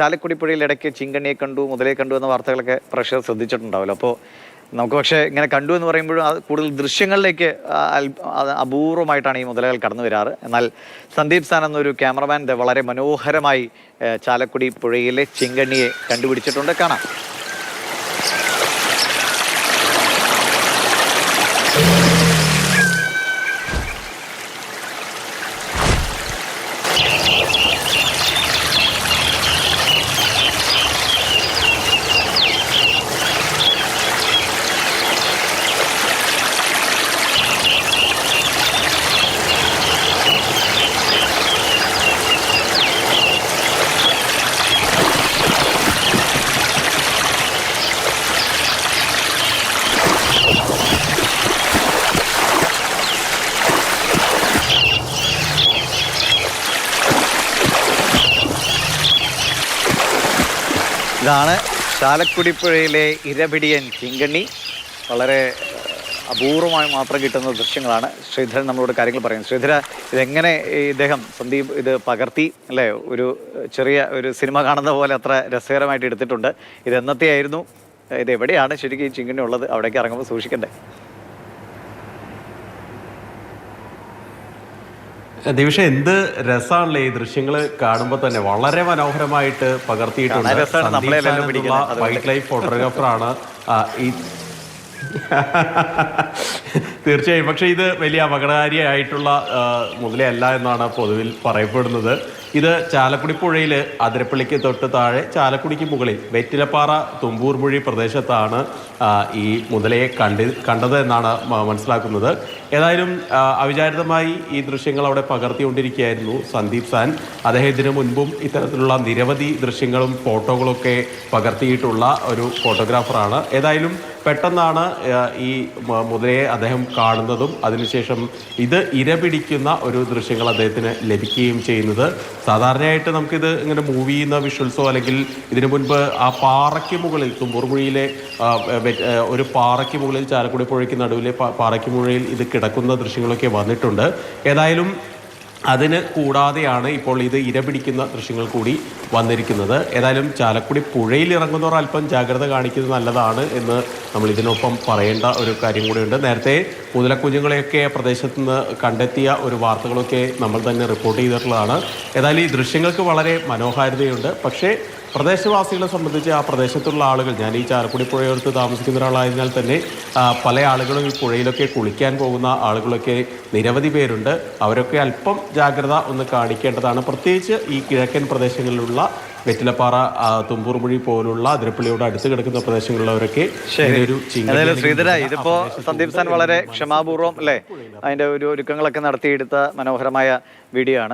ചാലക്കുടി പുഴയിൽ ഇടയ്ക്ക് ചിങ്കണ്ണിയെ കണ്ടു, മുതലയെ കണ്ടു എന്ന വാർത്തകളൊക്കെ പ്രേക്ഷകർ ശ്രദ്ധിച്ചിട്ടുണ്ടാവില്ല. അപ്പോൾ നമുക്ക് പക്ഷേ ഇങ്ങനെ കണ്ടു എന്ന് പറയുമ്പോഴും അത് കൂടുതൽ ദൃശ്യങ്ങളിലേക്ക് അപൂർവമായിട്ടാണ് ഈ മുതലകൾ കടന്നു വരാറ്. എന്നാൽ സന്ദീപ് സാൻ എന്നൊരു ക്യാമറമാൻ വളരെ മനോഹരമായി ചാലക്കുടി പുഴയിലെ ചിങ്കണ്ണിയെ കണ്ടുപിടിച്ചിട്ടുണ്ട്. കാണാം. ഇതാണ് ചാലക്കുടി പുഴയിലെ ഇരപിടിയൻ ചിങ്കണ്ണി. വളരെ അപൂർവമായി മാത്രം കിട്ടുന്ന ദൃശ്യങ്ങളാണ്. ശ്രീധരൻ നമ്മളോട് കാര്യങ്ങൾ പറയുന്നു. ശ്രീധര, ഇതെങ്ങനെ ഇദ്ദേഹം സന്ദീപ് ഇത് പകർത്തി അല്ലേ? ഒരു ചെറിയ ഒരു സിനിമ കാണുന്ന പോലെ അത്ര രസകരമായിട്ട് എടുത്തിട്ടുണ്ട്. ഇത് എന്നത്തെയായിരുന്നു? ഇത് എവിടെയാണ് ശരിക്കും ഈ ചിങ്കണ്ണി ഉള്ളത്? അവിടേക്ക് ഇറങ്ങുമ്പോൾ സൂക്ഷിക്കണ്ടേ? ദിവിഷ, എന്ത് രസമാണല്ലേ ഈ ദൃശ്യങ്ങൾ കാണുമ്പോൾ തന്നെ. വളരെ മനോഹരമായിട്ട് പകർത്തിയിട്ടുണ്ട്. വൈൽഡ് ലൈഫ് ഫോട്ടോഗ്രാഫറാണ് ഈ തീർച്ചയായും. പക്ഷെ ഇത് വലിയ അപകടകാരിയായിട്ടുള്ള മുതലയല്ല എന്നാണ് പൊതുവിൽ പറയപ്പെടുന്നത്. ഇത് ചാലക്കുടി പുഴയിൽ അതിരപ്പള്ളിക്ക് തൊട്ട് താഴെ ചാലക്കുടിക്ക് മുകളിൽ വെറ്റിലപ്പാറ തുമ്പൂർമുഴി പ്രദേശത്താണ് ഈ മുതലയെ കണ്ടത് എന്നാണ് മനസ്സിലാക്കുന്നത്. ഏതായാലും അവിചാരിതമായി ഈ ദൃശ്യങ്ങൾ അവിടെ പകർത്തിക്കൊണ്ടിരിക്കുകയായിരുന്നു സന്ദീപ് സാൻ. അദ്ദേഹം ഇതിനു മുൻപും ഇത്തരത്തിലുള്ള നിരവധി ദൃശ്യങ്ങളും ഫോട്ടോകളൊക്കെ പകർത്തിയിട്ടുള്ള ഒരു ഫോട്ടോഗ്രാഫറാണ്. ഏതായാലും പെട്ടെന്നാണ് ഈ മുതലയെ അദ്ദേഹം കാണുന്നതും അതിനുശേഷം ഇത് ഇരപിടിക്കുന്ന ഒരു ദൃശ്യങ്ങൾ അദ്ദേഹത്തിന് ലഭിക്കുകയും ചെയ്യുന്നത്. സാധാരണയായിട്ട് നമുക്കിത് ഇങ്ങനെ മൂവ് ചെയ്യുന്ന വിഷ്വൽസോ അല്ലെങ്കിൽ ഇതിനു മുൻപ് ആ പാറയ്ക്ക് മുകളിൽ തുമ്പൂർമുഴിയിലെ ഒരു പാറയ്ക്ക് മുകളിൽ ചാലക്കുടി പുഴയ്ക്ക് നടുവിലെ പാറയ്ക്ക് മുകളിൽ ഇത് കിടക്കുന്ന ദൃശ്യങ്ങളൊക്കെ വന്നിട്ടുണ്ട്. ഏതായാലും അതിന് കൂടാതെയാണ് ഇപ്പോൾ ഇത് ഇരപിടിക്കുന്ന ദൃശ്യങ്ങൾ കൂടി വന്നിരിക്കുന്നത്. ഏതായാലും ചാലക്കുടി പുഴയിൽ ഇറങ്ങുന്നവർ അല്പം ജാഗ്രത കാണിക്കുന്നത് നല്ലതാണ് എന്ന് നമ്മൾ ഇതിനൊപ്പം പറയേണ്ട ഒരു കാര്യം കൂടിയുണ്ട്. നേരത്തെ മുതലക്കുഞ്ഞുങ്ങളെയൊക്കെ പ്രദേശത്ത് നിന്ന് കണ്ടെത്തിയ ഒരു വാർത്തകളൊക്കെ നമ്മൾ തന്നെ റിപ്പോർട്ട് ചെയ്തിട്ടുള്ളതാണ്. ഏതായാലും ഈ ദൃശ്യങ്ങൾക്ക് വളരെ മനോഹാരിതയുണ്ട്. പക്ഷേ പ്രദേശവാസികളെ സംബന്ധിച്ച് ആ പ്രദേശത്തുള്ള ആളുകൾ, ഞാൻ ഈ ചാലക്കുടി പുഴയോരത്ത് താമസിക്കുന്ന ഒരാളായതിനാൽ തന്നെ പല ആളുകളും ഈ പുഴയിലൊക്കെ കുളിക്കാൻ പോകുന്ന ആളുകളൊക്കെ നിരവധി പേരുണ്ട്. അവരൊക്കെ അല്പം ജാഗ്രത ഒന്ന് കാണിക്കേണ്ടതാണ്. പ്രത്യേകിച്ച് ഈ കിഴക്കൻ പ്രദേശങ്ങളിലുള്ള വെറ്റിലപ്പാറ, തുമ്പൂർമുഴി പോലുള്ള അതിരപ്പള്ളിയോട് അടുത്ത് കിടക്കുന്ന പ്രദേശങ്ങളിലുള്ളവരൊക്കെ ശ്രീധര, ഇതിപ്പോ സന്ദീപ് സാൻ വളരെ ക്ഷമാപൂർവ്വം അല്ലേ അതിന്റെ ഒരു ഒരുക്കങ്ങളൊക്കെ നടത്തിയെടുത്ത മനോഹരമായ വീഡിയോ ആണ്.